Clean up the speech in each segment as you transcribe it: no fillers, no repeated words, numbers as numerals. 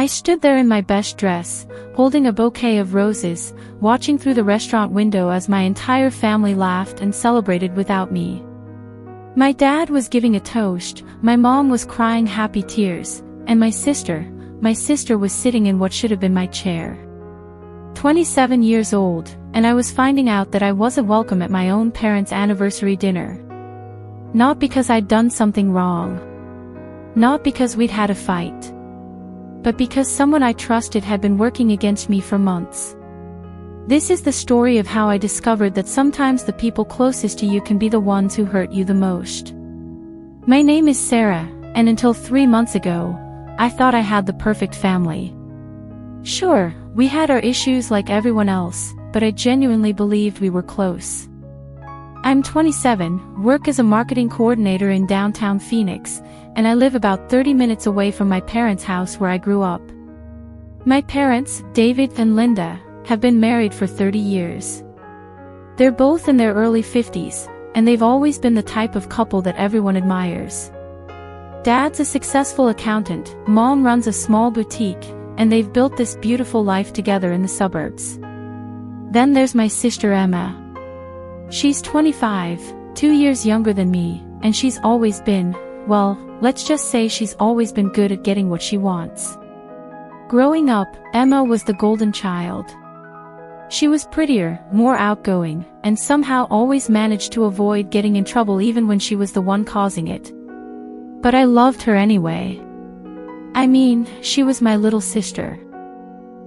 I stood there in my best dress, holding a bouquet of roses, watching through the restaurant window as my entire family laughed and celebrated without me. My dad was giving a toast, my mom was crying happy tears, and my sister was sitting in what should have been my chair. 27 years old, and I was finding out that I wasn't welcome at my own parents' anniversary dinner. Not because I'd done something wrong. Not because we'd had a fight. But because someone I trusted had been working against me for months. This is the story of how I discovered that sometimes the people closest to you can be the ones who hurt you the most. My name is Sarah, and until 3 months ago, I thought I had the perfect family. Sure, we had our issues like everyone else, but I genuinely believed we were close. I'm 27, work as a marketing coordinator in downtown Phoenix, and I live about 30 minutes away from my parents' house where I grew up. My parents, David and Linda, have been married for 30 years. They're both in their early 50s, and they've always been the type of couple that everyone admires. Dad's a successful accountant, Mom runs a small boutique, and they've built this beautiful life together in the suburbs. Then there's my sister Emma. She's 25, 2 years younger than me, and she's always been, well, let's just say she's always been good at getting what she wants. Growing up, Emma was the golden child. She was prettier, more outgoing, and somehow always managed to avoid getting in trouble even when she was the one causing it. But I loved her anyway. I mean, she was my little sister.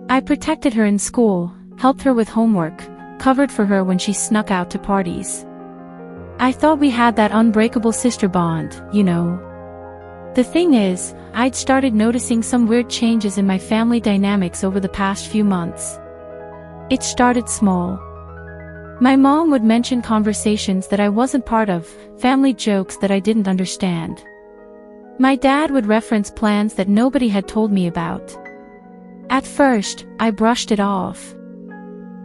I protected her in school, helped her with homework, covered for her when she snuck out to parties. I thought we had that unbreakable sister bond, you know. The thing is, I'd started noticing some weird changes in my family dynamics over the past few months. It started small. My mom would mention conversations that I wasn't part of, family jokes that I didn't understand. My dad would reference plans that nobody had told me about. At first, I brushed it off.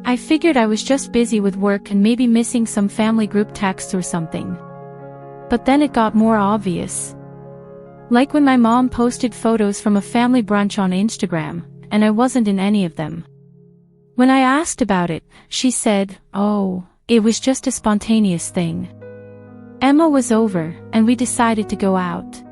I figured I was just busy with work and maybe missing some family group texts or something. But then it got more obvious. Like when my mom posted photos from a family brunch on Instagram, and I wasn't in any of them. When I asked about it, she said, "Oh, it was just a spontaneous thing. Emma was over, and we decided to go out."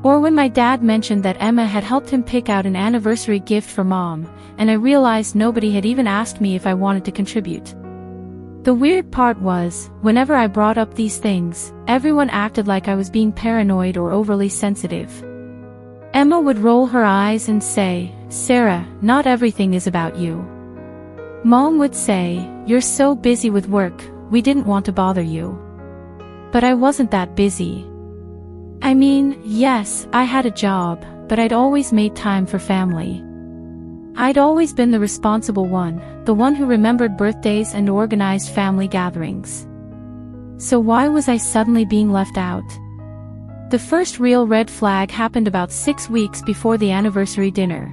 Or when my dad mentioned that Emma had helped him pick out an anniversary gift for Mom, and I realized nobody had even asked me if I wanted to contribute. The weird part was, whenever I brought up these things, everyone acted like I was being paranoid or overly sensitive. Emma would roll her eyes and say, "Sarah, not everything is about you." Mom would say, "You're so busy with work, we didn't want to bother you." But I wasn't that busy. I mean, yes, I had a job, but I'd always made time for family. I'd always been the responsible one, the one who remembered birthdays and organized family gatherings. So why was I suddenly being left out? The first real red flag happened about 6 weeks before the anniversary dinner.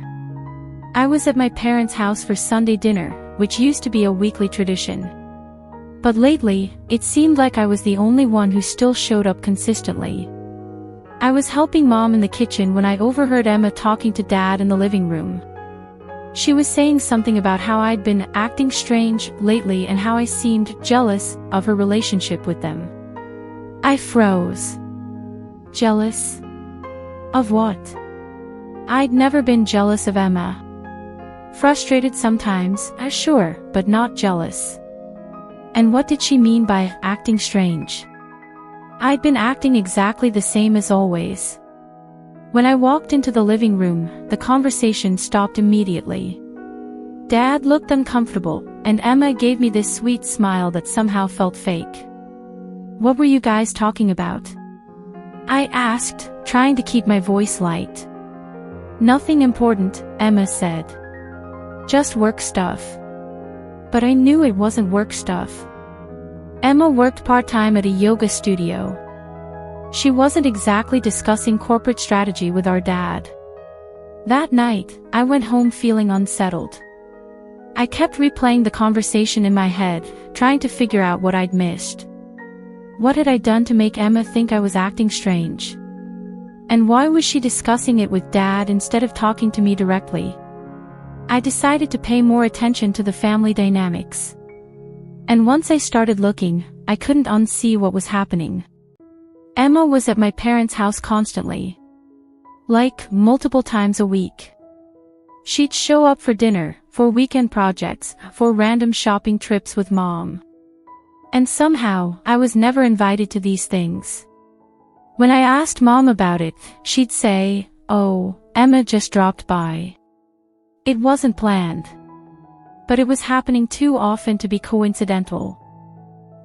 I was at my parents' house for Sunday dinner, which used to be a weekly tradition. But lately, it seemed like I was the only one who still showed up consistently. I was helping Mom in the kitchen when I overheard Emma talking to Dad in the living room. She was saying something about how I'd been acting strange lately and how I seemed jealous of her relationship with them. I froze. Jealous? Of what? I'd never been jealous of Emma. Frustrated sometimes, sure, but not jealous. And what did she mean by acting strange? I'd been acting exactly the same as always. When I walked into the living room, the conversation stopped immediately. Dad looked uncomfortable, and Emma gave me this sweet smile that somehow felt fake. "What were you guys talking about?" I asked, trying to keep my voice light. "Nothing important," Emma said. "Just work stuff." But I knew it wasn't work stuff. Emma worked part-time at a yoga studio. She wasn't exactly discussing corporate strategy with our dad. That night, I went home feeling unsettled. I kept replaying the conversation in my head, trying to figure out what I'd missed. What had I done to make Emma think I was acting strange? And why was she discussing it with Dad instead of talking to me directly? I decided to pay more attention to the family dynamics. And once I started looking, I couldn't unsee what was happening. Emma was at my parents' house constantly. Like, multiple times a week. She'd show up for dinner, for weekend projects, for random shopping trips with Mom. And somehow, I was never invited to these things. When I asked Mom about it, she'd say, "Oh, Emma just dropped by." It wasn't planned. But it was happening too often to be coincidental.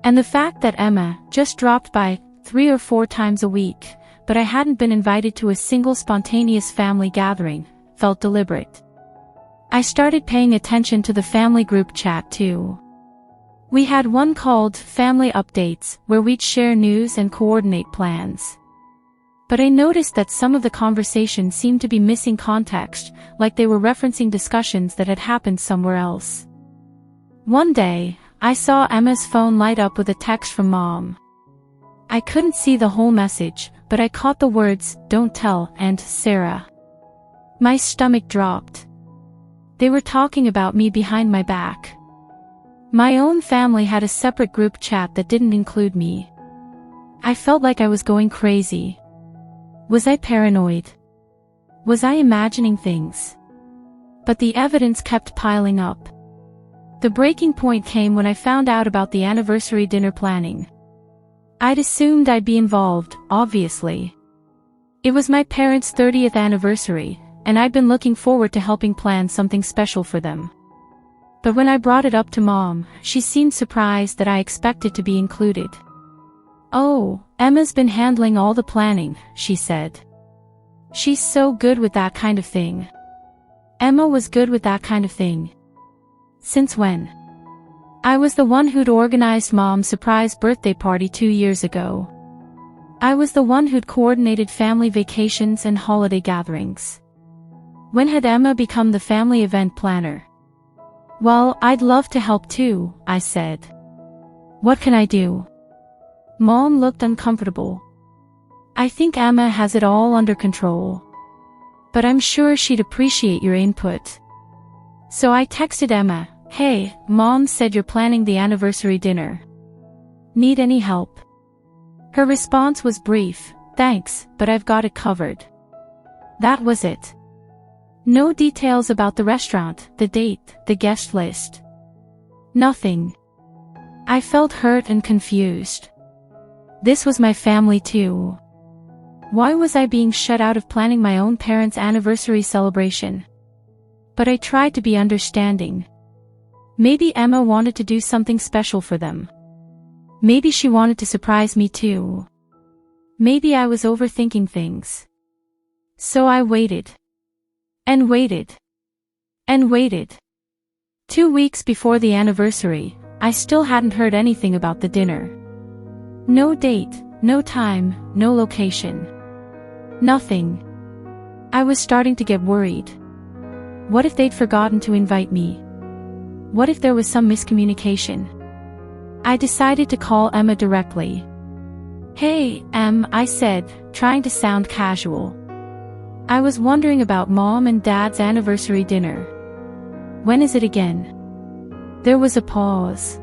And the fact that Emma just dropped by 3 or 4 times a week, but I hadn't been invited to a single spontaneous family gathering, felt deliberate. I started paying attention to the family group chat too. We had one called Family Updates, where we'd share news and coordinate plans. But I noticed that some of the conversation seemed to be missing context, like they were referencing discussions that had happened somewhere else. One day, I saw Emma's phone light up with a text from Mom. I couldn't see the whole message, but I caught the words, "Don't tell," and "Sarah." My stomach dropped. They were talking about me behind my back. My own family had a separate group chat that didn't include me. I felt like I was going crazy. Was I paranoid? Was I imagining things? But the evidence kept piling up. The breaking point came when I found out about the anniversary dinner planning. I'd assumed I'd be involved, obviously. It was my parents' 30th anniversary, and I'd been looking forward to helping plan something special for them. But when I brought it up to Mom, she seemed surprised that I expected to be included. "Oh, Emma's been handling all the planning," she said. "She's so good with that kind of thing." Emma was good with that kind of thing. Since when? I was the one who'd organized Mom's surprise birthday party 2 years ago. I was the one who'd coordinated family vacations and holiday gatherings. When had Emma become the family event planner? "Well, I'd love to help too," I said. "What can I do?" Mom looked uncomfortable. "I think Emma has it all under control. But I'm sure she'd appreciate your input." So I texted Emma, "Hey, Mom said you're planning the anniversary dinner. Need any help?" Her response was brief, "Thanks, but I've got it covered." That was it. No details about the restaurant, the date, the guest list. Nothing. I felt hurt and confused. This was my family too. Why was I being shut out of planning my own parents' anniversary celebration? But I tried to be understanding. Maybe Emma wanted to do something special for them. Maybe she wanted to surprise me too. Maybe I was overthinking things. So I waited. And waited. And waited. 2 weeks before the anniversary, I still hadn't heard anything about the dinner. No date, no time, no location. Nothing. I was starting to get worried. What if they'd forgotten to invite me? What if there was some miscommunication? I decided to call Emma directly. "Hey, Em," I said, trying to sound casual. "I was wondering about Mom and Dad's anniversary dinner. When is it again?" There was a pause.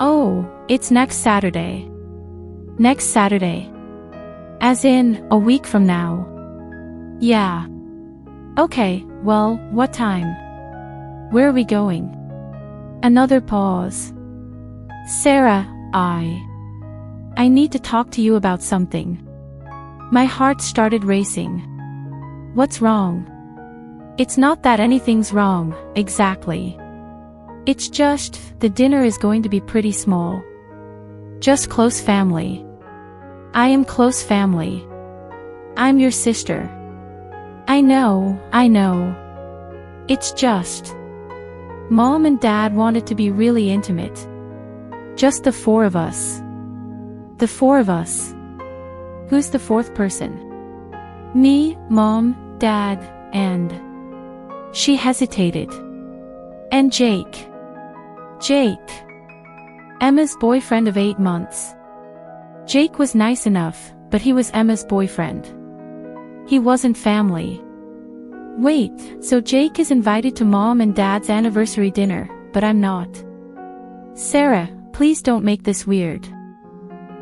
"Oh, it's next Saturday." "Next Saturday? As in, a week from now?" "Yeah." "Okay, well, what time? Where are we going?" Another pause. "Sarah, I need to talk to you about something." My heart started racing. "What's wrong?" "It's not that anything's wrong, exactly. It's just, the dinner is going to be pretty small. Just close family. I am close family. I'm your sister." I know. It's just. Mom and Dad wanted to be really intimate. Just the 4 of us. The 4 of us. Who's the 4th person? Me, Mom, Dad, and... She hesitated. "And Jake." Jake. Emma's boyfriend of 8 months. Jake was nice enough, but he was Emma's boyfriend. He wasn't family. Wait, so Jake is invited to mom and dad's anniversary dinner, but I'm not. Sarah, please don't make this weird.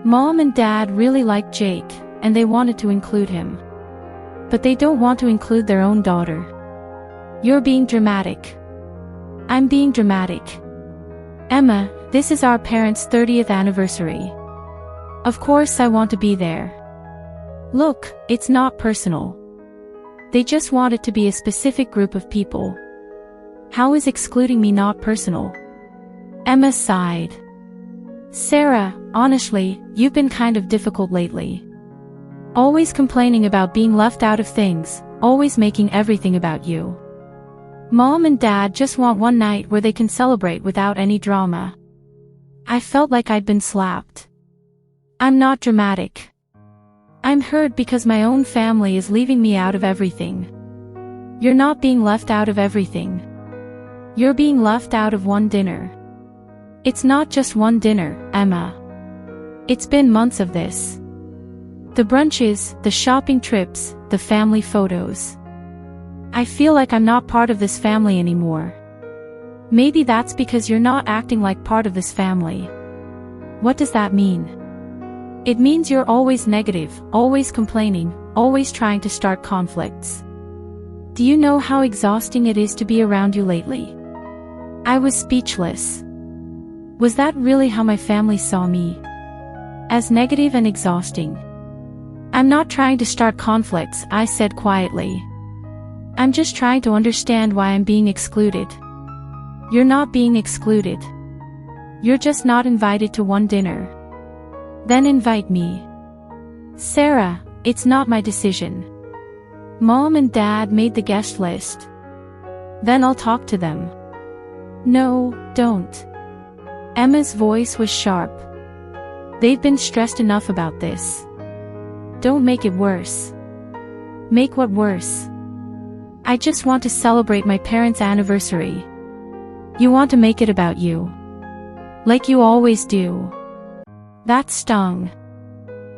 Mom and dad really like Jake, and they wanted to include him. But they don't want to include their own daughter. You're being dramatic. I'm being dramatic. Emma, this is our parents' 30th anniversary. Of course I want to be there. Look, it's not personal. They just want it to be a specific group of people. How is excluding me not personal? Emma sighed. Sarah, honestly, you've been kind of difficult lately. Always complaining about being left out of things, always making everything about you. Mom and dad just want one night where they can celebrate without any drama. I felt like I'd been slapped. I'm not dramatic. I'm hurt because my own family is leaving me out of everything. You're not being left out of everything. You're being left out of one dinner. It's not just one dinner, Emma. It's been months of this. The brunches, the shopping trips, the family photos. I feel like I'm not part of this family anymore. Maybe that's because you're not acting like part of this family. What does that mean? It means you're always negative, always complaining, always trying to start conflicts. Do you know how exhausting it is to be around you lately? I was speechless. Was that really how my family saw me? As negative and exhausting? I'm not trying to start conflicts, I said quietly. I'm just trying to understand why I'm being excluded. You're not being excluded. You're just not invited to one dinner. Then invite me. Sarah, it's not my decision. Mom and dad made the guest list. Then I'll talk to them. No, don't. Emma's voice was sharp. They've been stressed enough about this. Don't make it worse. Make what worse? I just want to celebrate my parents' anniversary. You want to make it about you. Like you always do. That stung.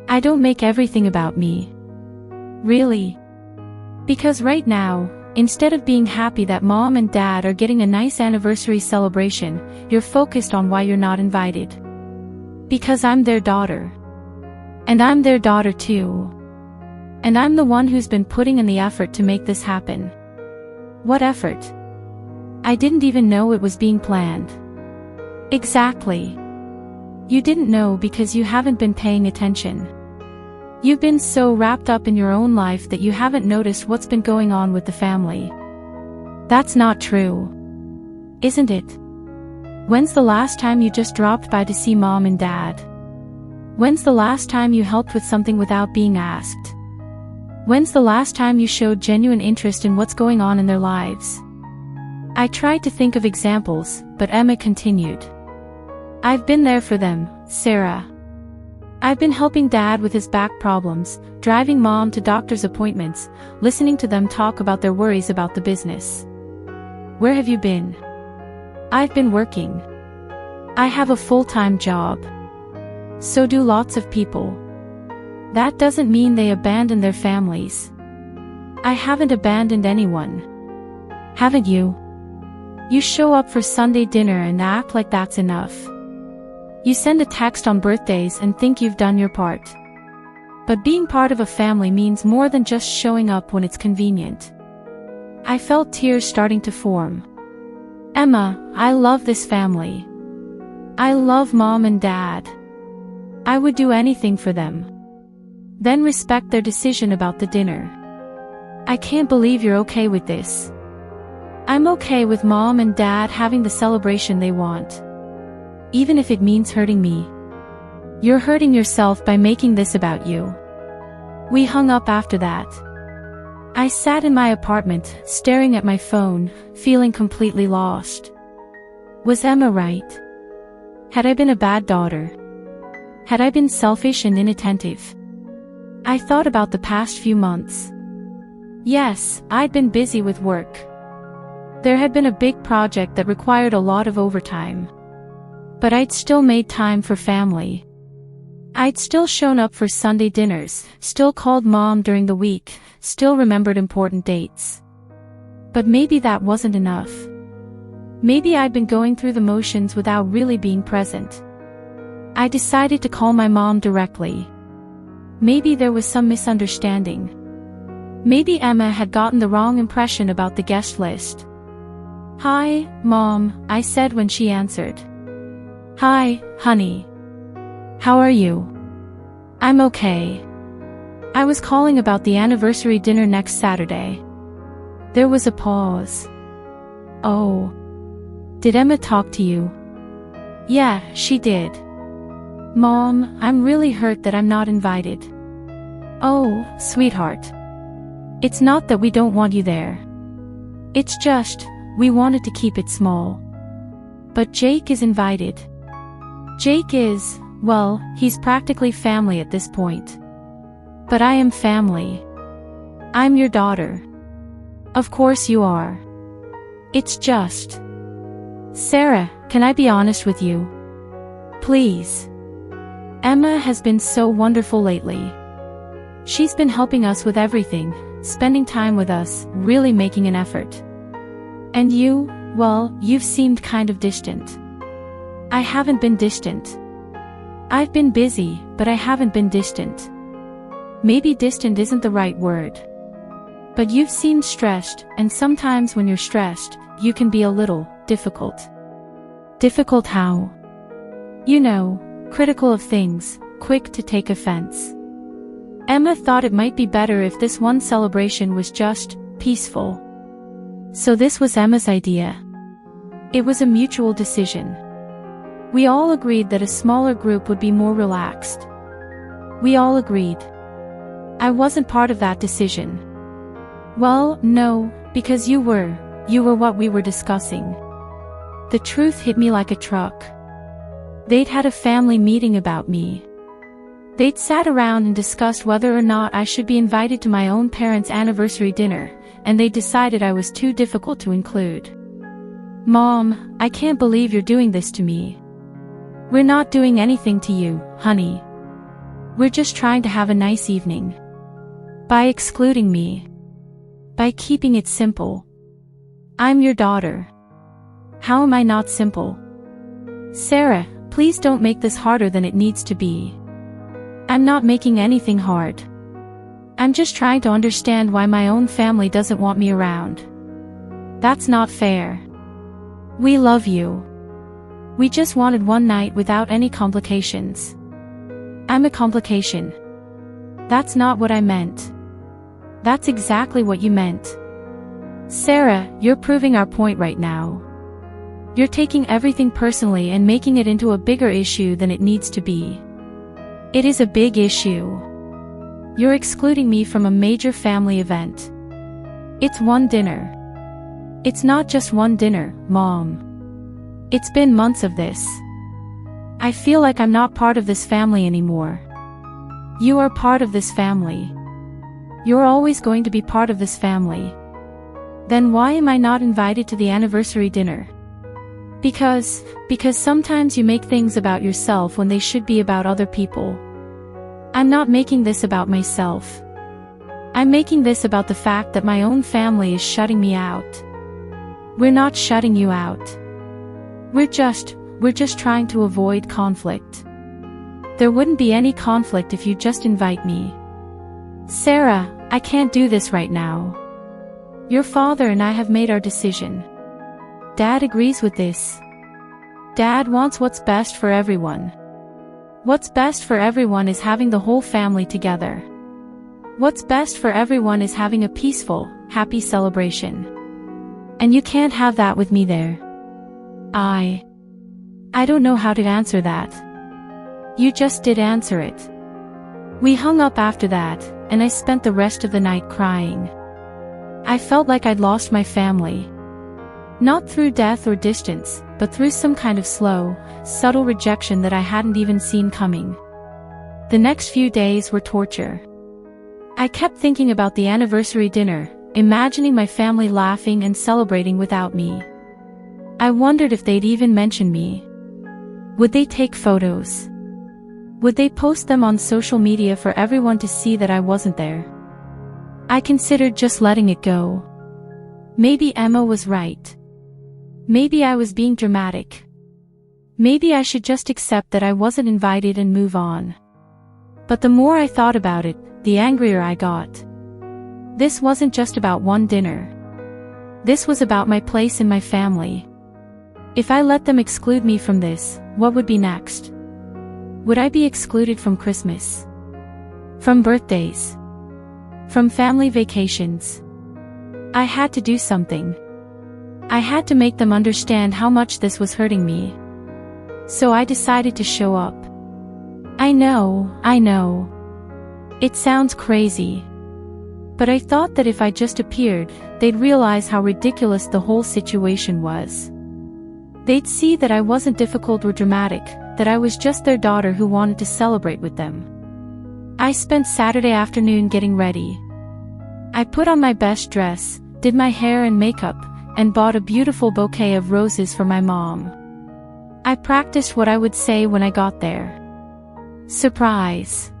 I don't make everything about me. Really? Because right now, instead of being happy that mom and dad are getting a nice anniversary celebration, you're focused on why you're not invited. Because I'm their daughter. And I'm their daughter too. And I'm the one who's been putting in the effort to make this happen. What effort? I didn't even know it was being planned. Exactly. You didn't know because you haven't been paying attention. You've been so wrapped up in your own life that you haven't noticed what's been going on with the family. That's not true. Isn't it? When's the last time you just dropped by to see mom and dad? When's the last time you helped with something without being asked? When's the last time you showed genuine interest in what's going on in their lives? I tried to think of examples, but Emma continued. I've been there for them, Sarah. I've been helping dad with his back problems, driving mom to doctor's appointments, listening to them talk about their worries about the business. Where have you been? I've been working. I have a full-time job. So do lots of people. That doesn't mean they abandon their families. I haven't abandoned anyone. Haven't you? You show up for Sunday dinner and act like that's enough. You send a text on birthdays and think you've done your part. But being part of a family means more than just showing up when it's convenient. I felt tears starting to form. Emma, I love this family. I love mom and dad. I would do anything for them. Then respect their decision about the dinner. I can't believe you're okay with this. I'm okay with mom and dad having the celebration they want. Even if it means hurting me. You're hurting yourself by making this about you. We hung up after that. I sat in my apartment, staring at my phone, feeling completely lost. Was Emma right? Had I been a bad daughter? Had I been selfish and inattentive? I thought about the past few months. Yes, I'd been busy with work. There had been a big project that required a lot of overtime. But I'd still made time for family. I'd still shown up for Sunday dinners, still called Mom during the week, still remembered important dates. But maybe that wasn't enough. Maybe I'd been going through the motions without really being present. I decided to call my mom directly. Maybe there was some misunderstanding. Maybe Emma had gotten the wrong impression about the guest list. "Hi, Mom," I said when she answered. "Hi, honey. How are you?" "I'm okay. I was calling about the anniversary dinner next Saturday." There was a pause. "Oh. Did Emma talk to you?" "Yeah, she did." "Mom, I'm really hurt that I'm not invited." "Oh, sweetheart. It's not that we don't want you there. It's just, we wanted to keep it small. But Jake is invited." Jake is, well, he's practically family at this point. But I am family. I'm your daughter. Of course you are. It's just... Sarah, can I be honest with you? Please. Emma has been so wonderful lately. She's been helping us with everything, spending time with us, really making an effort. And you, well, you've seemed kind of distant. I haven't been distant. I've been busy, but I haven't been distant. Maybe distant isn't the right word. But you've seemed stressed, and sometimes when you're stressed, you can be a little difficult. Difficult how? You know, critical of things, quick to take offense. Emma thought it might be better if this one celebration was just peaceful. So this was Emma's idea. It was a mutual decision. We all agreed that a smaller group would be more relaxed. We all agreed. I wasn't part of that decision. Well, no, because you were what we were discussing. The truth hit me like a truck. They'd had a family meeting about me. They'd sat around and discussed whether or not I should be invited to my own parents' anniversary dinner, and they decided I was too difficult to include. Mom, I can't believe you're doing this to me. We're not doing anything to you, honey. We're just trying to have a nice evening. By excluding me. By keeping it simple. I'm your daughter. How am I not simple? Sarah, please don't make this harder than it needs to be. I'm not making anything hard. I'm just trying to understand why my own family doesn't want me around. That's not fair. We love you. We just wanted one night without any complications. I'm a complication. That's not what I meant. That's exactly what you meant. Sarah, you're proving our point right now. You're taking everything personally and making it into a bigger issue than it needs to be. It is a big issue. You're excluding me from a major family event. It's one dinner. It's not just one dinner, Mom. It's been months of this. I feel like I'm not part of this family anymore. You are part of this family. You're always going to be part of this family. Then why am I not invited to the anniversary dinner? Because sometimes you make things about yourself when they should be about other people. I'm not making this about myself. I'm making this about the fact that my own family is shutting me out. We're not shutting you out. We're just trying to avoid conflict. There wouldn't be any conflict if you just invite me. Sarah, I can't do this right now. Your father and I have made our decision. Dad agrees with this. Dad wants what's best for everyone. What's best for everyone is having the whole family together. What's best for everyone is having a peaceful, happy celebration. And you can't have that with me there. I don't know how to answer that. You just did answer it. We hung up after that, and I spent the rest of the night crying. I felt like I'd lost my family. Not through death or distance, but through some kind of slow, subtle rejection that I hadn't even seen coming. The next few days were torture. I kept thinking about the anniversary dinner, imagining my family laughing and celebrating without me. I wondered if they'd even mention me. Would they take photos? Would they post them on social media for everyone to see that I wasn't there? I considered just letting it go. Maybe Emma was right. Maybe I was being dramatic. Maybe I should just accept that I wasn't invited and move on. But the more I thought about it, the angrier I got. This wasn't just about one dinner. This was about my place in my family. If I let them exclude me from this, what would be next? Would I be excluded from Christmas? From birthdays? From family vacations? I had to do something. I had to make them understand how much this was hurting me. So I decided to show up. I know. It sounds crazy. But I thought that if I just appeared, they'd realize how ridiculous the whole situation was. They'd see that I wasn't difficult or dramatic, that I was just their daughter who wanted to celebrate with them. I spent Saturday afternoon getting ready. I put on my best dress, did my hair and makeup, and bought a beautiful bouquet of roses for my mom. I practiced what I would say when I got there. Surprise.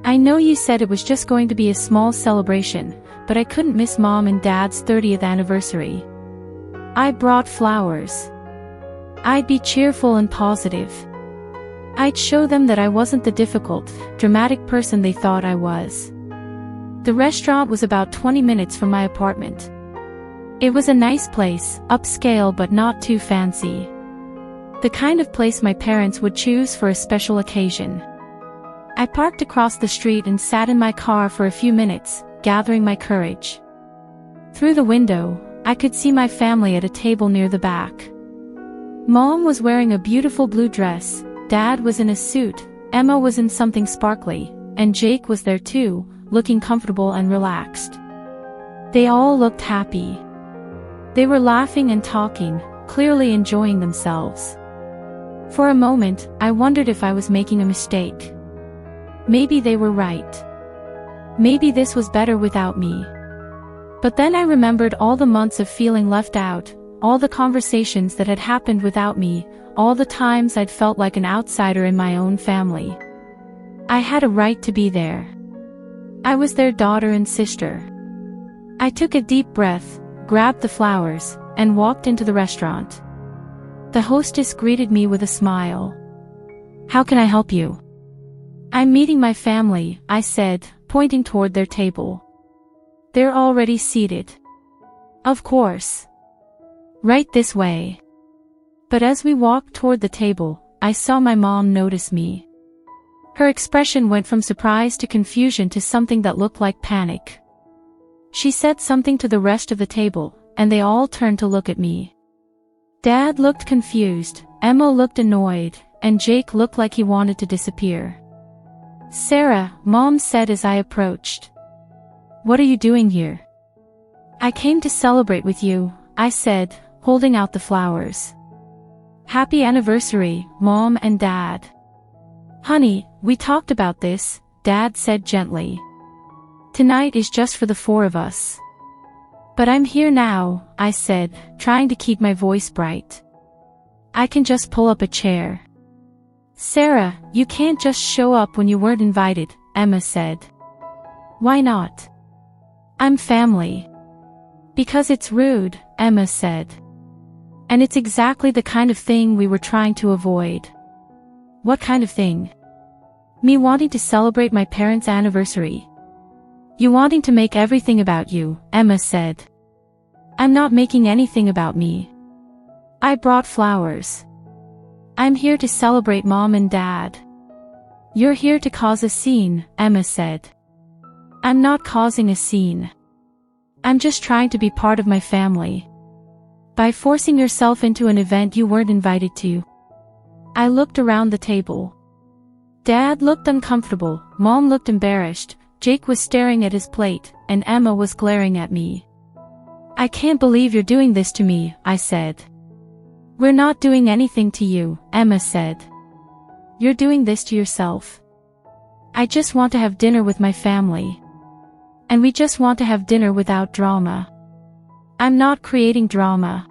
I know you said it was just going to be a small celebration, but I couldn't miss Mom and Dad's 30th anniversary. I brought flowers. I'd be cheerful and positive. I'd show them that I wasn't the difficult, dramatic person they thought I was. The restaurant was about 20 minutes from my apartment. It was a nice place, upscale but not too fancy. The kind of place my parents would choose for a special occasion. I parked across the street and sat in my car for a few minutes, gathering my courage. Through the window, I could see my family at a table near the back. Mom was wearing a beautiful blue dress, Dad was in a suit, Emma was in something sparkly, and Jake was there too, looking comfortable and relaxed. They all looked happy. They were laughing and talking, clearly enjoying themselves. For a moment, I wondered if I was making a mistake. Maybe they were right. Maybe this was better without me. But then I remembered all the months of feeling left out, all the conversations that had happened without me, all the times I'd felt like an outsider in my own family. I had a right to be there. I was their daughter and sister. I took a deep breath, grabbed the flowers, and walked into the restaurant. The hostess greeted me with a smile. "How can I help you?" "I'm meeting my family," I said, pointing toward their table. "They're already seated." "Of course. Right this way." But as we walked toward the table, I saw my mom notice me. Her expression went from surprise to confusion to something that looked like panic. She said something to the rest of the table, and they all turned to look at me. Dad looked confused, Emma looked annoyed, and Jake looked like he wanted to disappear. "Sarah," Mom said as I approached. "What are you doing here?" "I came to celebrate with you," I said, holding out the flowers. "Happy anniversary, Mom and Dad." "Honey, we talked about this," Dad said gently. "Tonight is just for the four of us." "But I'm here now," I said, trying to keep my voice bright. "I can just pull up a chair." "Sarah, you can't just show up when you weren't invited," Emma said. "Why not?" "I'm family." "Because it's rude," Emma said. "And it's exactly the kind of thing we were trying to avoid." "What kind of thing?" "Me wanting to celebrate my parents' anniversary." "You wanting to make everything about you," Emma said. "I'm not making anything about me. I brought flowers. I'm here to celebrate Mom and Dad." "You're here to cause a scene," Emma said. "I'm not causing a scene. I'm just trying to be part of my family. By forcing yourself into an event you weren't invited to." I looked around the table. Dad looked uncomfortable, Mom looked embarrassed, Jake was staring at his plate, and Emma was glaring at me. "I can't believe you're doing this to me," I said. "We're not doing anything to you," Emma said. "You're doing this to yourself. I just want to have dinner with my family. And we just want to have dinner without drama." "I'm not creating drama.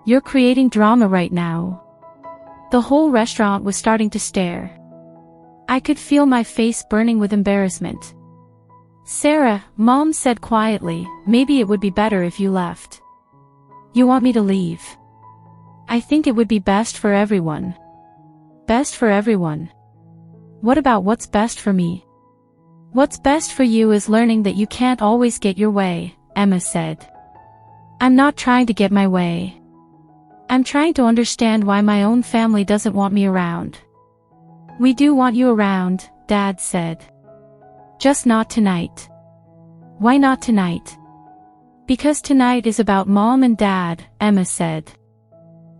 You're creating drama right now." The whole restaurant was starting to stare. I could feel my face burning with embarrassment. Sarah, Mom said quietly, maybe it would be better if you left. You want me to leave? I think it would be best for everyone. Best for everyone. What about what's best for me? What's best for you is learning that you can't always get your way, Emma said. I'm not trying to get my way. I'm trying to understand why my own family doesn't want me around. We do want you around, Dad said. Just not tonight. Why not tonight? Because tonight is about Mom and Dad, Emma said.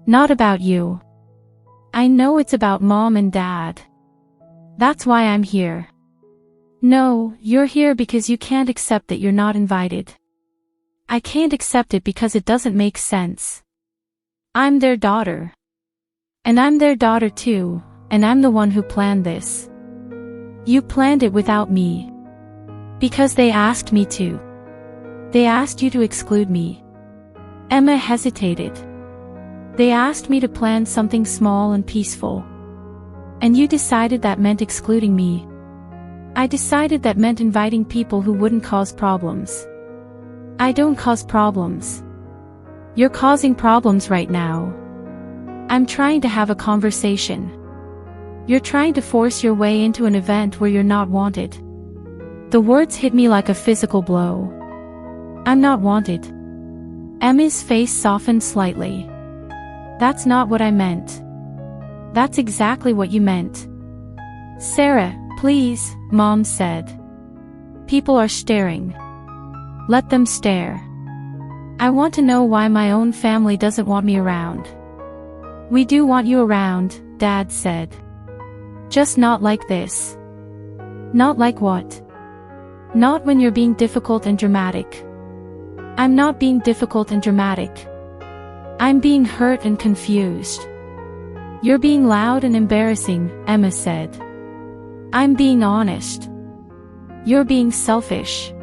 Not about you. I know it's about Mom and Dad. That's why I'm here. No, you're here because you can't accept that you're not invited. I can't accept it because it doesn't make sense. I'm their daughter. And I'm their daughter too, and I'm the one who planned this. You planned it without me. Because they asked me to. They asked you to exclude me. Emma hesitated. They asked me to plan something small and peaceful. And you decided that meant excluding me. I decided that meant inviting people who wouldn't cause problems. I don't cause problems. You're causing problems right now. I'm trying to have a conversation. You're trying to force your way into an event where you're not wanted. The words hit me like a physical blow. I'm not wanted. Emma's face softened slightly. That's not what I meant. That's exactly what you meant. Sarah, please, Mom said. People are staring. Let them stare. I want to know why my own family doesn't want me around. We do want you around, Dad said. Just not like this. Not like what? Not when you're being difficult and dramatic. I'm not being difficult and dramatic. I'm being hurt and confused. You're being loud and embarrassing, Emma said. I'm being honest. You're being selfish.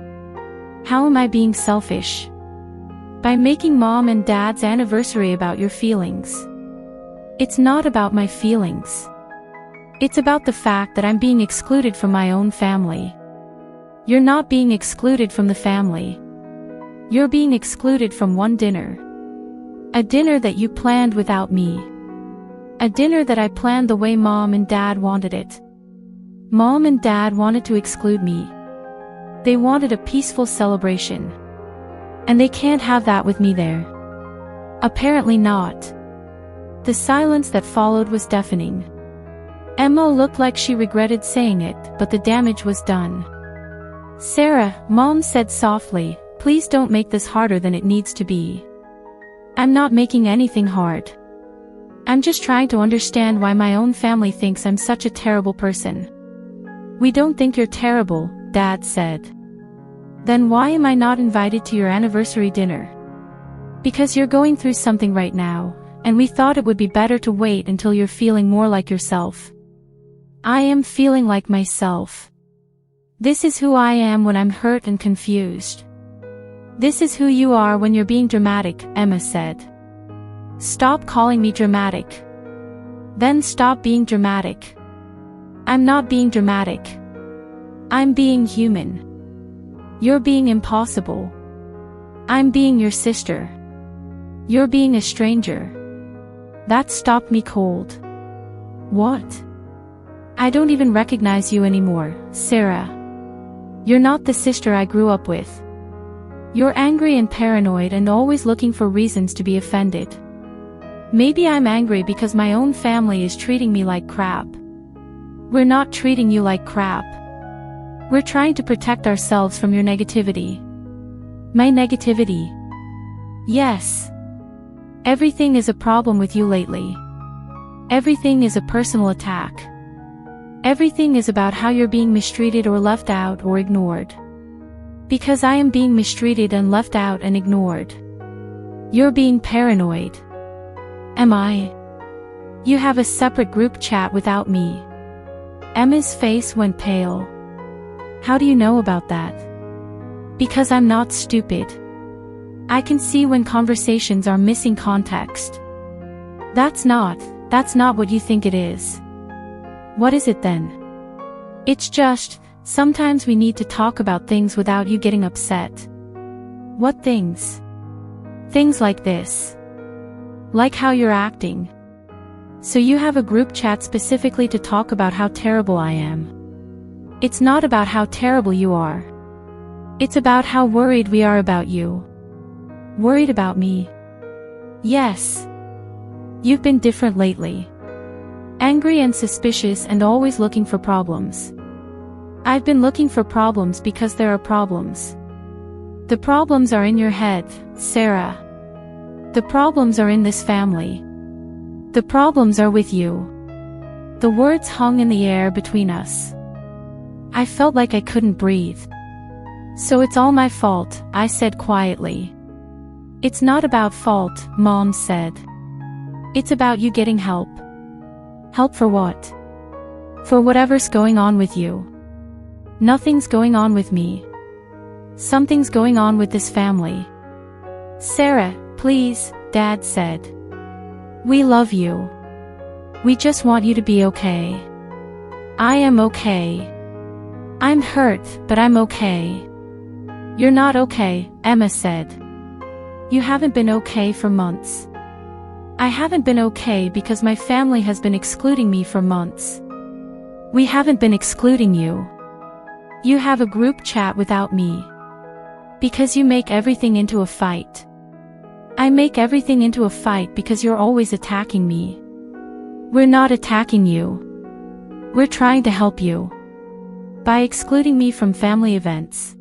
How am I being selfish? By making Mom and Dad's anniversary about your feelings. It's not about my feelings. It's about the fact that I'm being excluded from my own family. You're not being excluded from the family. You're being excluded from one dinner. A dinner that you planned without me. A dinner that I planned the way Mom and Dad wanted it. Mom and Dad wanted to exclude me. They wanted a peaceful celebration. And they can't have that with me there. Apparently not. The silence that followed was deafening. Emma looked like she regretted saying it, but the damage was done. Sarah, Mom said softly, please don't make this harder than it needs to be. I'm not making anything hard. I'm just trying to understand why my own family thinks I'm such a terrible person. We don't think you're terrible, Dad said. Then why am I not invited to your anniversary dinner? Because you're going through something right now, and we thought it would be better to wait until you're feeling more like yourself. I am feeling like myself. This is who I am when I'm hurt and confused. This is who you are when you're being dramatic, Emma said. Stop calling me dramatic. Then stop being dramatic. I'm not being dramatic. I'm being human. You're being impossible. I'm being your sister. You're being a stranger. That stopped me cold. What? I don't even recognize you anymore, Sarah. You're not the sister I grew up with. You're angry and paranoid and always looking for reasons to be offended. Maybe I'm angry because my own family is treating me like crap. We're not treating you like crap. We're trying to protect ourselves from your negativity. My negativity? Yes. Everything is a problem with you lately. Everything is a personal attack. Everything is about how you're being mistreated or left out or ignored. Because I am being mistreated and left out and ignored. You're being paranoid. Am I? You have a separate group chat without me. Emma's face went pale. How do you know about that? Because I'm not stupid. I can see when conversations are missing context. That's not what you think it is. What is it then? It's just, sometimes we need to talk about things without you getting upset. What things? Things like this. Like how you're acting. So you have a group chat specifically to talk about how terrible I am. It's not about how terrible you are. It's about how worried we are about you. Worried about me? Yes. You've been different lately. Angry and suspicious and always looking for problems. I've been looking for problems because there are problems. The problems are in your head, Sarah. The problems are in this family. The problems are with you. The words hung in the air between us. I felt like I couldn't breathe. So it's all my fault, I said quietly. It's not about fault, Mom said. It's about you getting help. Help for what? For whatever's going on with you. Nothing's going on with me. Something's going on with this family. Sarah, please, Dad said. We love you. We just want you to be okay. I am okay. I'm hurt, but I'm okay. You're not okay, Emma said. You haven't been okay for months. I haven't been okay because my family has been excluding me for months. We haven't been excluding you. You have a group chat without me. Because you make everything into a fight. I make everything into a fight because you're always attacking me. We're not attacking you. We're trying to help you. By excluding me from family events.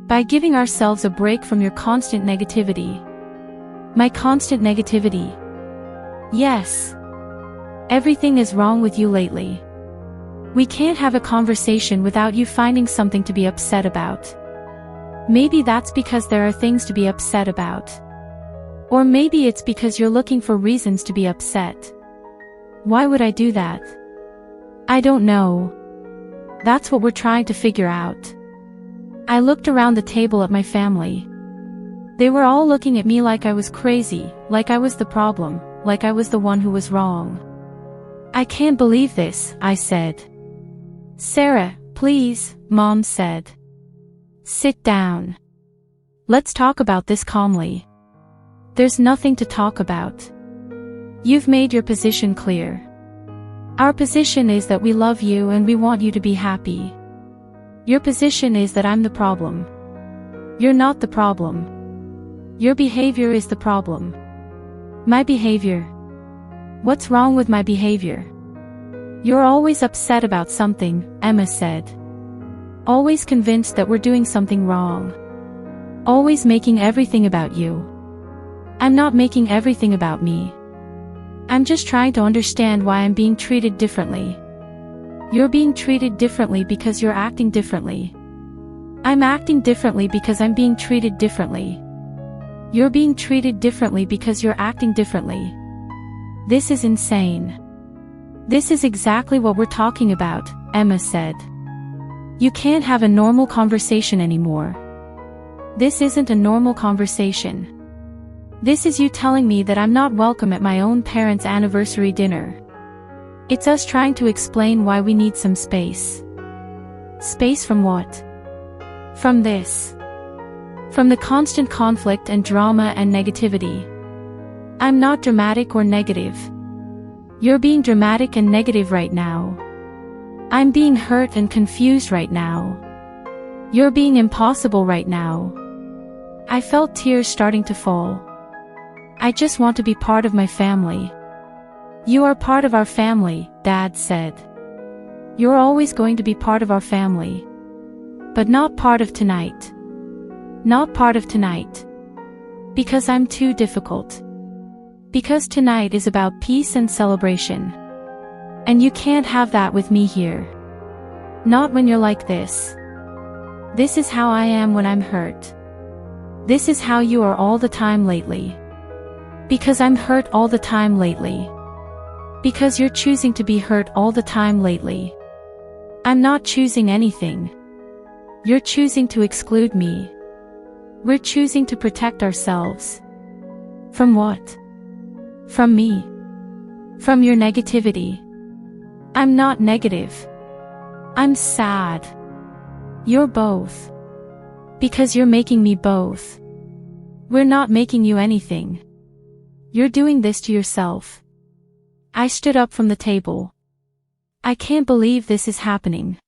By giving ourselves a break from your constant negativity. My constant negativity. Yes. Everything is wrong with you lately. We can't have a conversation without you finding something to be upset about. Maybe that's because there are things to be upset about. Or maybe it's because you're looking for reasons to be upset. Why would I do that? I don't know. That's what we're trying to figure out. I looked around the table at my family. They were all looking at me like I was crazy, like I was the problem, like I was the one who was wrong. I can't believe this, I said. Sarah, please, Mom said. Sit down. Let's talk about this calmly. There's nothing to talk about. You've made your position clear. Our position is that we love you and we want you to be happy. Your position is that I'm the problem. You're not the problem. Your behavior is the problem. My behavior. What's wrong with my behavior? You're always upset about something, Emma said. Always convinced that we're doing something wrong. Always making everything about you. I'm not making everything about me. I'm just trying to understand why I'm being treated differently. You're being treated differently because you're acting differently. I'm acting differently because I'm being treated differently. You're being treated differently because you're acting differently. This is insane. This is exactly what we're talking about, Emma said. You can't have a normal conversation anymore. This isn't a normal conversation. This is you telling me that I'm not welcome at my own parents' anniversary dinner. It's us trying to explain why we need some space. Space from what? From this. From the constant conflict and drama and negativity. I'm not dramatic or negative. You're being dramatic and negative right now. I'm being hurt and confused right now. You're being impossible right now. I felt tears starting to fall. I just want to be part of my family. You are part of our family, Dad said. You're always going to be part of our family. But not part of tonight. Not part of tonight. Because I'm too difficult. Because tonight is about peace and celebration. And you can't have that with me here. Not when you're like this. This is how I am when I'm hurt. This is how you are all the time lately. Because I'm hurt all the time lately. Because you're choosing to be hurt all the time lately. I'm not choosing anything. You're choosing to exclude me. We're choosing to protect ourselves. From what? From me. From your negativity. I'm not negative. I'm sad. You're both. Because you're making me both. We're not making you anything. You're doing this to yourself. I stood up from the table. I can't believe this is happening.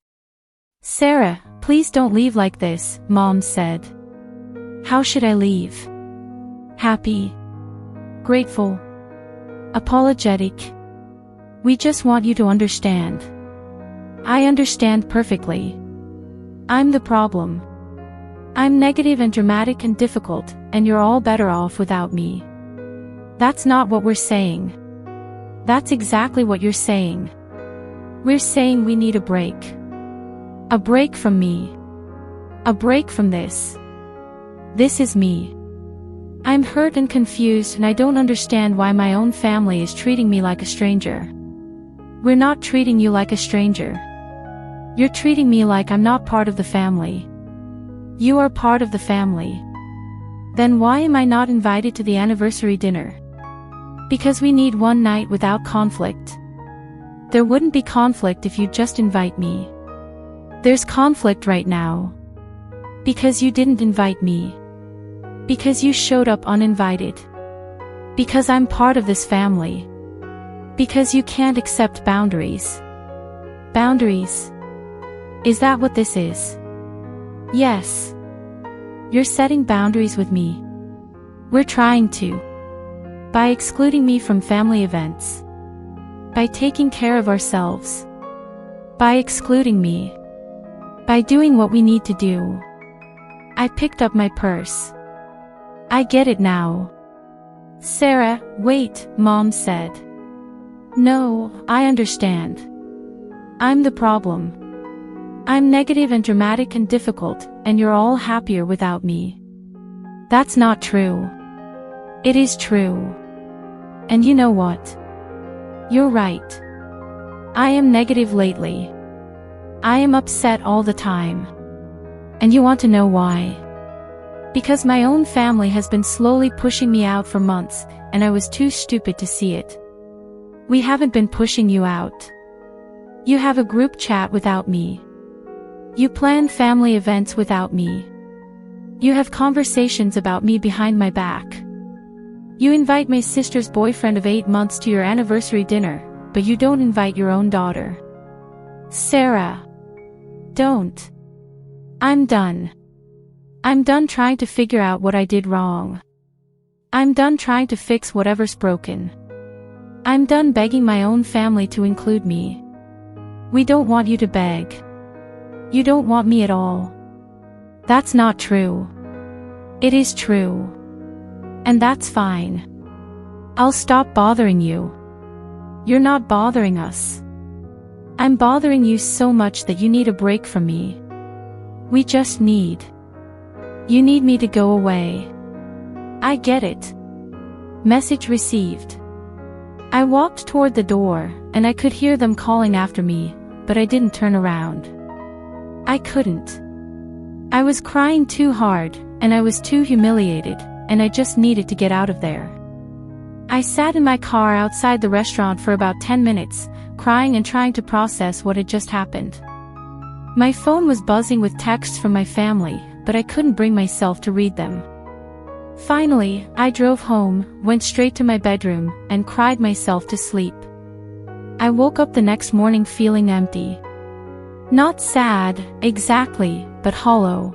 Sarah, please don't leave like this, Mom said. How should I leave? Happy? Grateful? Apologetic? We just want you to understand. I understand perfectly. I'm the problem. I'm negative and dramatic and difficult, and you're all better off without me. That's not what we're saying. That's exactly what you're saying. We're saying we need a break. A break from me. A break from this. This is me. I'm hurt and confused, and I don't understand why my own family is treating me like a stranger. We're not treating you like a stranger. You're treating me like I'm not part of the family. You are part of the family. Then why am I not invited to the anniversary dinner? Because we need one night without conflict. There wouldn't be conflict if you just invite me. There's conflict right now. Because you didn't invite me. Because you showed up uninvited. Because I'm part of this family. Because you can't accept boundaries. Boundaries? Is that what this is? Yes. You're setting boundaries with me. We're trying to. By excluding me from family events. By taking care of ourselves. By excluding me. By doing what we need to do. I picked up my purse. I get it now. Sarah, wait, Mom said. No, I understand. I'm the problem. I'm negative and dramatic and difficult, and you're all happier without me. That's not true. It is true. And you know what? You're right. I am negative lately. I am upset all the time. And you want to know why? Because my own family has been slowly pushing me out for months, and I was too stupid to see it. We haven't been pushing you out. You have a group chat without me. You plan family events without me. You have conversations about me behind my back. You invite my sister's boyfriend of 8 months to your anniversary dinner, but you don't invite your own daughter. Sarah. Don't. I'm done. I'm done trying to figure out what I did wrong. I'm done trying to fix whatever's broken. I'm done begging my own family to include me. We don't want you to beg. You don't want me at all. That's not true. It is true. And that's fine. I'll stop bothering you. You're not bothering us. I'm bothering you so much that you need a break from me. We just need. You need me to go away. I get it. Message received. I walked toward the door, and I could hear them calling after me, but I didn't turn around. I couldn't. I was crying too hard, and I was too humiliated, and I just needed to get out of there. I sat in my car outside the restaurant for about 10 minutes, crying and trying to process what had just happened. My phone was buzzing with texts from my family, but I couldn't bring myself to read them. Finally, I drove home, went straight to my bedroom, and cried myself to sleep. I woke up the next morning feeling empty. Not sad, exactly, but hollow.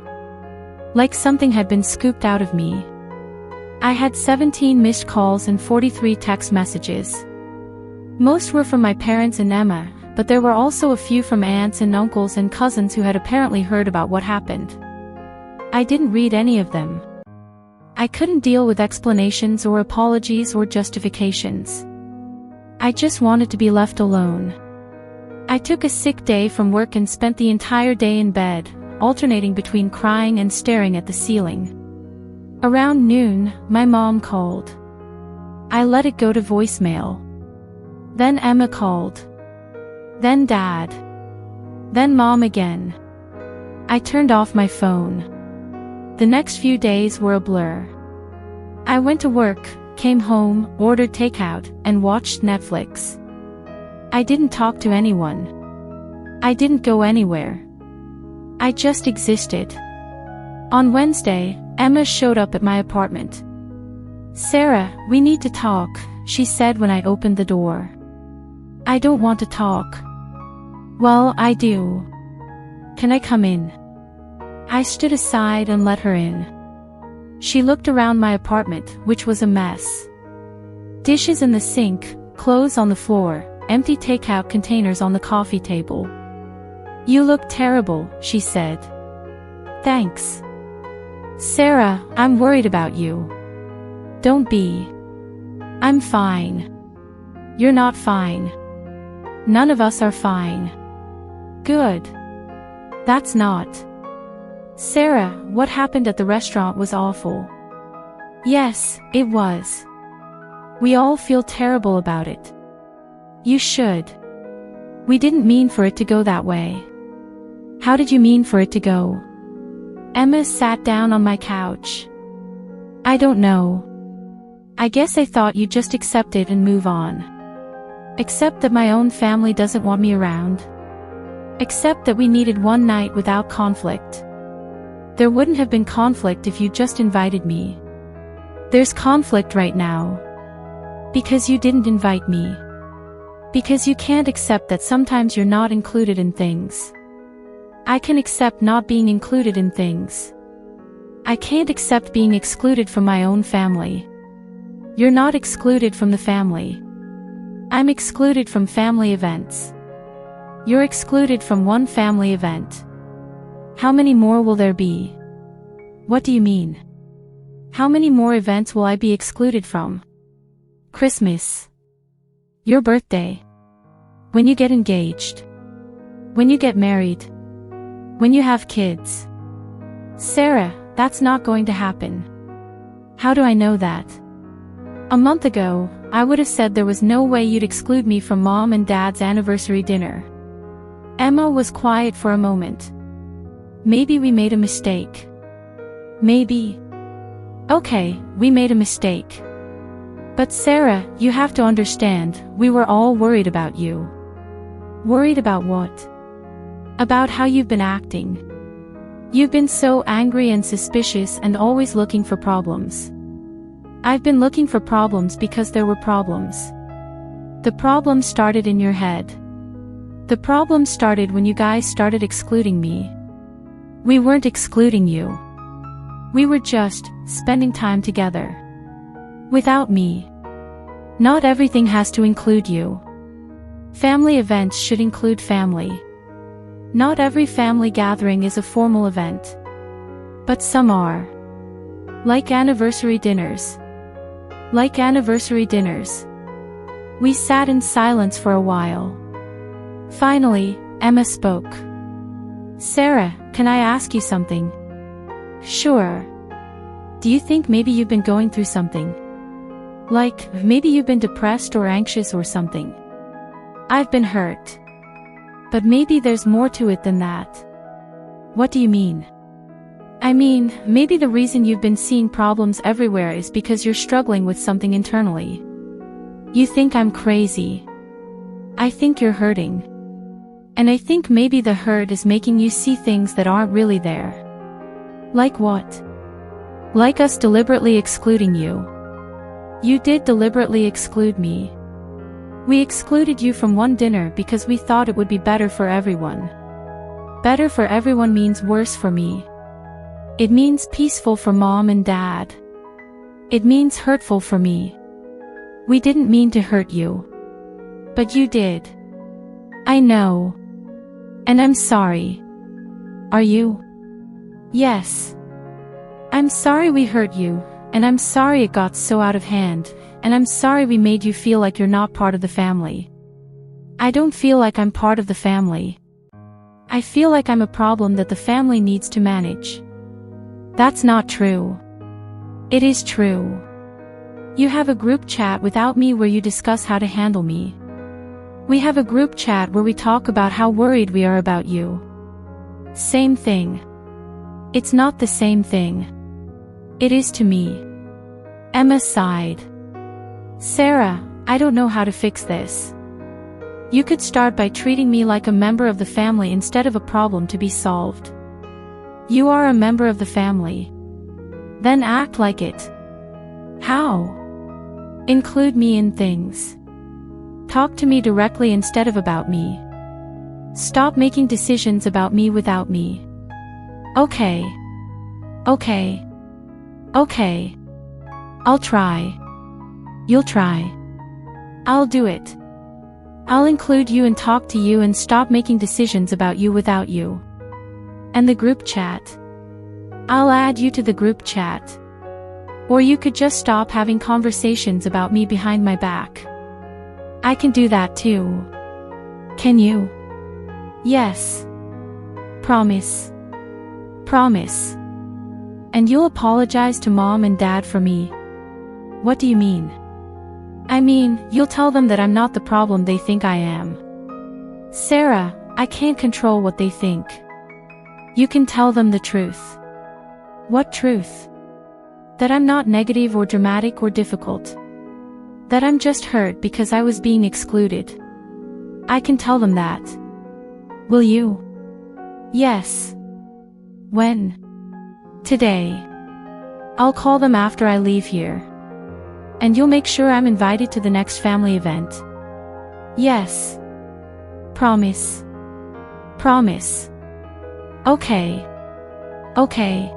Like something had been scooped out of me. I had 17 missed calls and 43 text messages. Most were from my parents and Emma, but there were also a few from aunts and uncles and cousins who had apparently heard about what happened. I didn't read any of them. I couldn't deal with explanations or apologies or justifications. I just wanted to be left alone. I took a sick day from work and spent the entire day in bed, alternating between crying and staring at the ceiling. Around noon, my mom called. I let it go to voicemail. Then Emma called. Then Dad. Then Mom again. I turned off my phone. The next few days were a blur. I went to work, came home, ordered takeout, and watched Netflix. I didn't talk to anyone. I didn't go anywhere. I just existed. On Wednesday, Emma showed up at my apartment. "Sarah, we need to talk," she said when I opened the door. "I don't want to talk." "Well, I do. Can I come in?" I stood aside and let her in. She looked around my apartment, which was a mess. Dishes in the sink, clothes on the floor, empty takeout containers on the coffee table. "You look terrible," she said. "Thanks. Sarah, I'm worried about you." "Don't be. I'm fine." "You're not fine. None of us are fine." "Good. That's not." "Sarah, what happened at the restaurant was awful." "Yes, it was. We all feel terrible about it." "You should. We didn't mean for it to go that way." "How did you mean for it to go?" Emma sat down on my couch. "I don't know. I guess I thought you'd just accept it and move on. Accept that my own family doesn't want me around. Accept that we needed one night without conflict. There wouldn't have been conflict if you just invited me. There's conflict right now. Because you didn't invite me. Because you can't accept that sometimes you're not included in things. I can accept not being included in things. I can't accept being excluded from my own family. You're not excluded from the family. I'm excluded from family events. You're excluded from one family event. How many more will there be?" "What do you mean? How many more events will I be excluded from?" "Christmas. Your birthday. When you get engaged. When you get married. When you have kids." "Sarah, that's not going to happen." "How do I know that?" "A month ago, I would have said there was no way you'd exclude me from Mom and Dad's anniversary dinner." Emma was quiet for a moment. "Maybe we made a mistake." "Maybe. Okay, we made a mistake. But Sarah, you have to understand, we were all worried about you." "Worried about what?" "About how you've been acting. You've been so angry and suspicious and always looking for problems." "I've been looking for problems because there were problems. The problem started in your head. The problem started when you guys started excluding me." "We weren't excluding you. We were just spending time together. Without me. Not everything has to include you. Family events should include family. Not every family gathering is a formal event. But some are. Like anniversary dinners. Like anniversary dinners." We sat in silence for a while. Finally, Emma spoke. "Sarah, can I ask you something?" "Sure. Do you think maybe you've been going through something? Like, maybe you've been depressed or anxious or something?" "I've been hurt. But maybe there's more to it than that." "What do you mean?" "I mean, maybe the reason you've been seeing problems everywhere is because you're struggling with something internally. You think I'm crazy. I think you're hurting. And I think maybe the hurt is making you see things that aren't really there." "Like what?" "Like us deliberately excluding you." "You did deliberately exclude me. We excluded you from one dinner because we thought it would be better for everyone." Better for everyone means worse for me. It means peaceful for Mom and Dad. It means hurtful for me. We didn't mean to hurt you. But you did. I know. And I'm sorry. Are you? Yes. I'm sorry we hurt you, and I'm sorry it got so out of hand, and I'm sorry we made you feel like you're not part of the family. I don't feel like I'm part of the family. I feel like I'm a problem that the family needs to manage. That's not true. It is true. You have a group chat without me where you discuss how to handle me. We have a group chat where we talk about how worried we are about you. Same thing. It's not the same thing. It is to me. Emma sighed. Sarah, I don't know how to fix this. You could start by treating me like a member of the family instead of a problem to be solved. You are a member of the family. Then act like it. How? Include me in things. Talk to me directly instead of about me. Stop making decisions about me without me. Okay. Okay. Okay. I'll try. You'll try. I'll do it. I'll include you and talk to you and stop making decisions about you without you. And the group chat. I'll add you to the group chat. Or you could just stop having conversations about me behind my back. I can do that too. Can you? Yes. Promise. Promise. And you'll apologize to Mom and Dad for me. What do you mean? I mean, you'll tell them that I'm not the problem they think I am. Sarah, I can't control what they think. You can tell them the truth. What truth? That I'm not negative or dramatic or difficult. That I'm just hurt because I was being excluded. I can tell them that. Will you? Yes. When? Today. I'll call them after I leave here. And you'll make sure I'm invited to the next family event. Yes. Promise. Promise. Okay. Okay.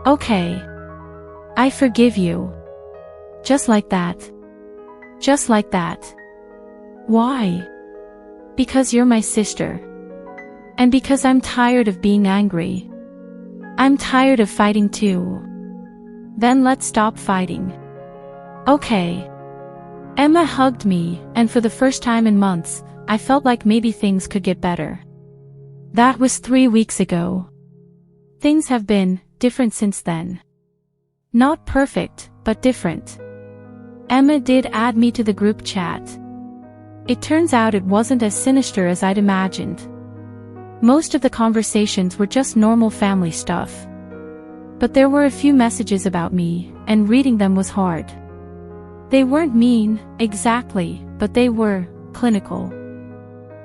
Okay. I forgive you. Just like that. Just like that. Why? Because you're my sister. And because I'm tired of being angry. I'm tired of fighting too. Then let's stop fighting. Okay. Emma hugged me, and for the first time in months, I felt like maybe things could get better. That was 3 weeks ago. Things have been different since then. Not perfect, but different. Emma did add me to the group chat. It turns out it wasn't as sinister as I'd imagined. Most of the conversations were just normal family stuff. But there were a few messages about me, and reading them was hard. They weren't mean, exactly, but they were clinical.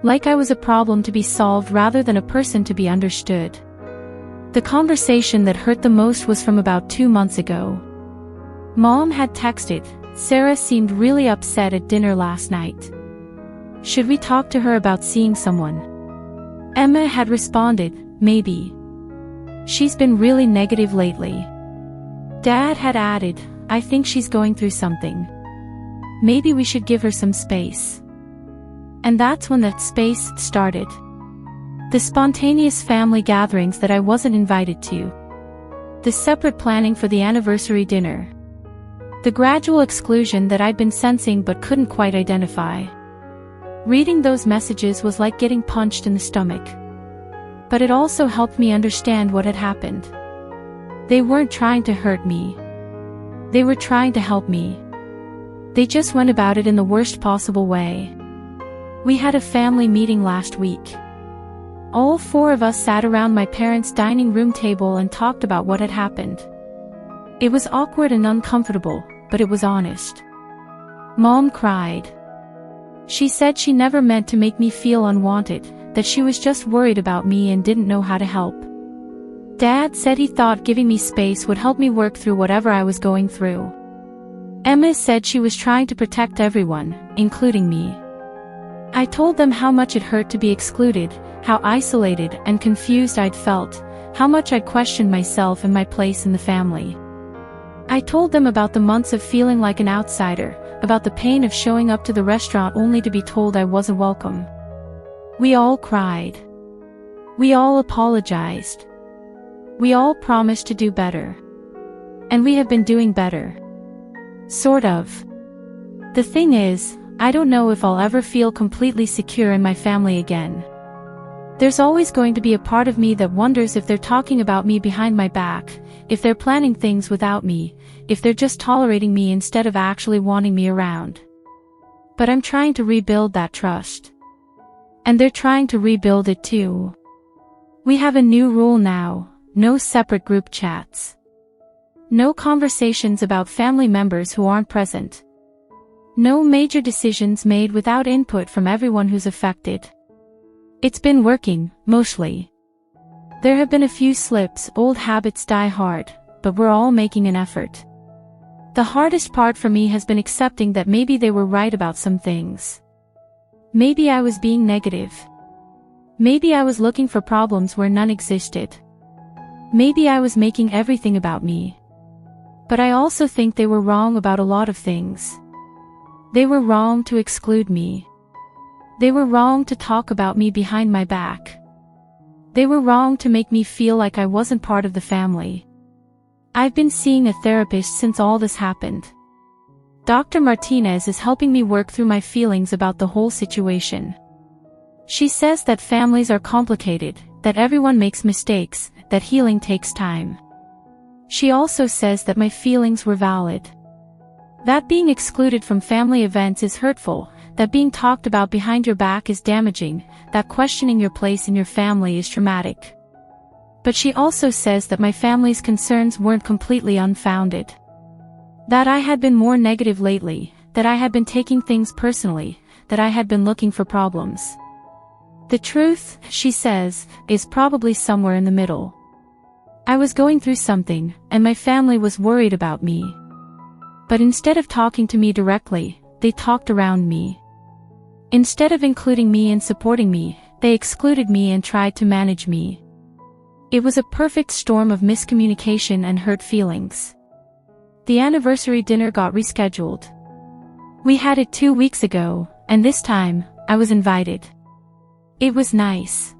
Like I was a problem to be solved rather than a person to be understood. The conversation that hurt the most was from about 2 months ago. Mom had texted, "Sarah seemed really upset at dinner last night. Should we talk to her about seeing someone?" Emma had responded, "Maybe. She's been really negative lately." Dad had added, "I think she's going through something. Maybe we should give her some space." And that's when that space started. The spontaneous family gatherings that I wasn't invited to. The separate planning for the anniversary dinner. The gradual exclusion that I'd been sensing but couldn't quite identify. Reading those messages was like getting punched in the stomach. But it also helped me understand what had happened. They weren't trying to hurt me. They were trying to help me. They just went about it in the worst possible way. We had a family meeting last week. All 4 of us sat around my parents' dining room table and talked about what had happened. It was awkward and uncomfortable, but it was honest. Mom cried. She said she never meant to make me feel unwanted, that she was just worried about me and didn't know how to help. Dad said he thought giving me space would help me work through whatever I was going through. Emma said she was trying to protect everyone, including me. I told them how much it hurt to be excluded, how isolated and confused I'd felt, how much I'd questioned myself and my place in the family. I told them about the months of feeling like an outsider, about the pain of showing up to the restaurant only to be told I wasn't welcome. We all cried. We all apologized. We all promised to do better. And we have been doing better. Sort of. The thing is, I don't know if I'll ever feel completely secure in my family again. There's always going to be a part of me that wonders if they're talking about me behind my back, if they're planning things without me, if they're just tolerating me instead of actually wanting me around. But I'm trying to rebuild that trust. And they're trying to rebuild it too. We have a new rule now, no separate group chats. No conversations about family members who aren't present. No major decisions made without input from everyone who's affected. It's been working, mostly. There have been a few slips, old habits die hard, but we're all making an effort. The hardest part for me has been accepting that maybe they were right about some things. Maybe I was being negative. Maybe I was looking for problems where none existed. Maybe I was making everything about me. But I also think they were wrong about a lot of things. They were wrong to exclude me. They were wrong to talk about me behind my back. They were wrong to make me feel like I wasn't part of the family. I've been seeing a therapist since all this happened. Dr. Martinez is helping me work through my feelings about the whole situation. She says that families are complicated, that everyone makes mistakes, that healing takes time. She also says that my feelings were valid. That being excluded from family events is hurtful, that being talked about behind your back is damaging, that questioning your place in your family is traumatic. But she also says that my family's concerns weren't completely unfounded. That I had been more negative lately, that I had been taking things personally, that I had been looking for problems. The truth, she says, is probably somewhere in the middle. I was going through something, and my family was worried about me. But instead of talking to me directly, they talked around me. Instead of including me and supporting me, they excluded me and tried to manage me. It was a perfect storm of miscommunication and hurt feelings. The anniversary dinner got rescheduled. We had it 2 weeks ago, and this time, I was invited. It was nice.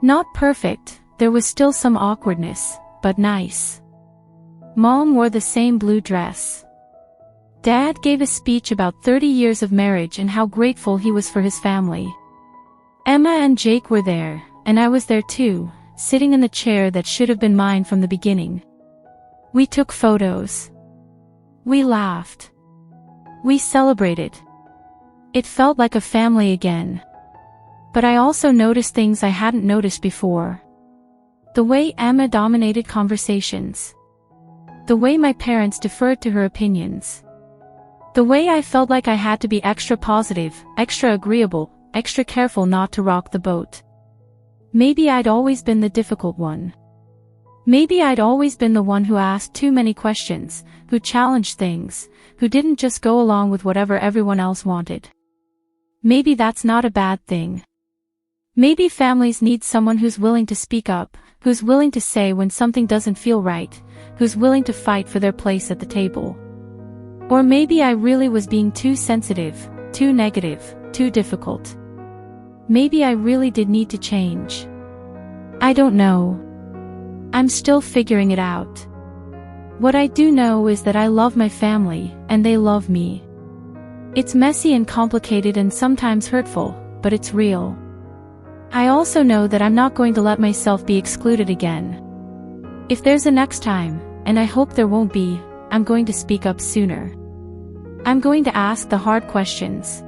Not perfect, there was still some awkwardness, but nice. Mom wore the same blue dress. Dad gave a speech about 30 years of marriage and how grateful he was for his family. Emma and Jake were there, and I was there too, sitting in the chair that should have been mine from the beginning. We took photos. We laughed. We celebrated. It felt like a family again. But I also noticed things I hadn't noticed before. The way Emma dominated conversations. The way my parents deferred to her opinions. The way I felt like I had to be extra positive, extra agreeable, extra careful not to rock the boat. Maybe I'd always been the difficult one. Maybe I'd always been the one who asked too many questions, who challenged things, who didn't just go along with whatever everyone else wanted. Maybe that's not a bad thing. Maybe families need someone who's willing to speak up, who's willing to say when something doesn't feel right, who's willing to fight for their place at the table. Or maybe I really was being too sensitive, too negative, too difficult. Maybe I really did need to change. I don't know. I'm still figuring it out. What I do know is that I love my family, and they love me. It's messy and complicated and sometimes hurtful, but it's real. I also know that I'm not going to let myself be excluded again. If there's a next time, and I hope there won't be, I'm going to speak up sooner. I'm going to ask the hard questions.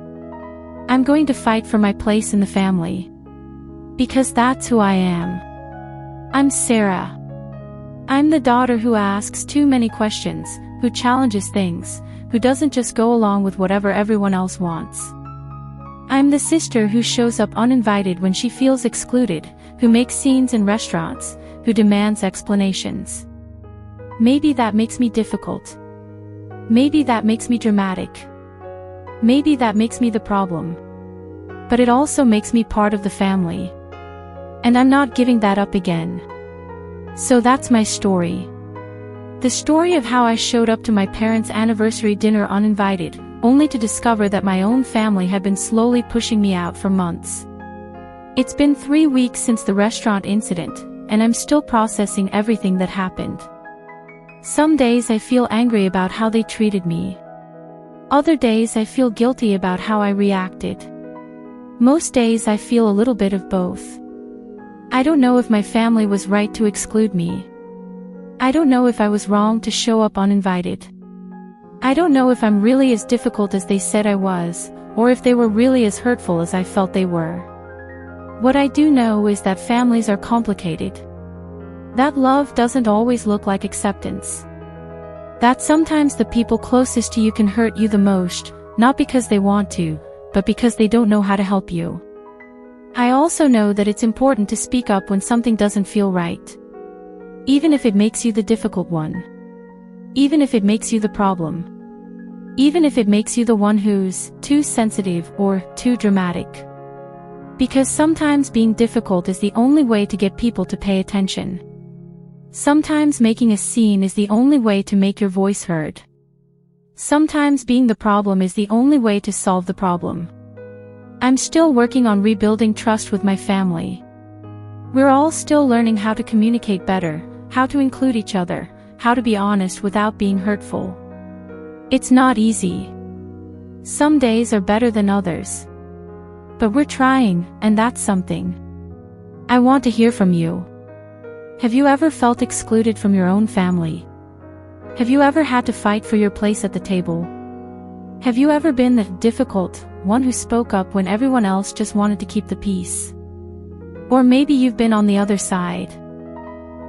I'm going to fight for my place in the family. Because that's who I am. I'm Sarah. I'm the daughter who asks too many questions, who challenges things, who doesn't just go along with whatever everyone else wants. I'm the sister who shows up uninvited when she feels excluded, who makes scenes in restaurants, who demands explanations. Maybe that makes me difficult. Maybe that makes me dramatic. Maybe that makes me the problem. But it also makes me part of the family. And I'm not giving that up again. So that's my story. The story of how I showed up to my parents' anniversary dinner uninvited, only to discover that my own family had been slowly pushing me out for months. It's been 3 weeks since the restaurant incident, and I'm still processing everything that happened. Some days I feel angry about how they treated me. Other days I feel guilty about how I reacted. Most days I feel a little bit of both. I don't know if my family was right to exclude me. I don't know if I was wrong to show up uninvited. I don't know if I'm really as difficult as they said I was, or if they were really as hurtful as I felt they were. What I do know is that families are complicated. That love doesn't always look like acceptance. That sometimes the people closest to you can hurt you the most, not because they want to, but because they don't know how to help you. I also know that it's important to speak up when something doesn't feel right. Even if it makes you the difficult one. Even if it makes you the problem. Even if it makes you the one who's too sensitive or too dramatic. Because sometimes being difficult is the only way to get people to pay attention. Sometimes making a scene is the only way to make your voice heard. Sometimes being the problem is the only way to solve the problem. I'm still working on rebuilding trust with my family. We're all still learning how to communicate better, how to include each other, how to be honest without being hurtful. It's not easy. Some days are better than others. But we're trying, and that's something. I want to hear from you. Have you ever felt excluded from your own family? Have you ever had to fight for your place at the table? Have you ever been the difficult one who spoke up when everyone else just wanted to keep the peace? Or maybe you've been on the other side.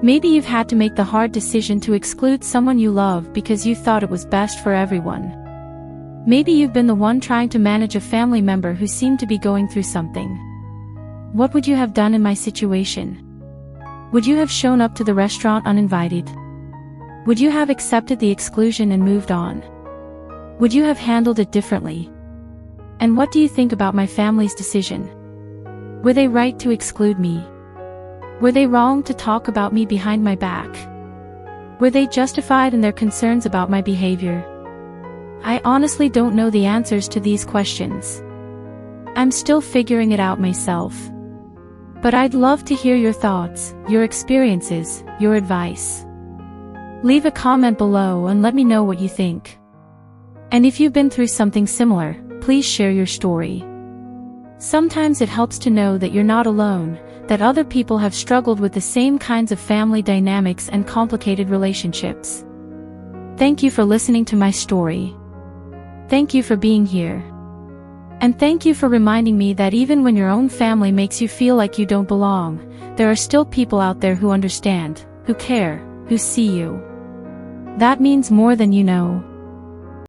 Maybe you've had to make the hard decision to exclude someone you love because you thought it was best for everyone. Maybe you've been the one trying to manage a family member who seemed to be going through something. What would you have done in my situation? Would you have shown up to the restaurant uninvited? Would you have accepted the exclusion and moved on? Would you have handled it differently? And what do you think about my family's decision? Were they right to exclude me? Were they wrong to talk about me behind my back? Were they justified in their concerns about my behavior? I honestly don't know the answers to these questions. I'm still figuring it out myself. But I'd love to hear your thoughts, your experiences, your advice. Leave a comment below and let me know what you think. And if you've been through something similar, please share your story. Sometimes it helps to know that you're not alone, that other people have struggled with the same kinds of family dynamics and complicated relationships. Thank you for listening to my story. Thank you for being here. And thank you for reminding me that even when your own family makes you feel like you don't belong, there are still people out there who understand, who care, who see you. That means more than you know.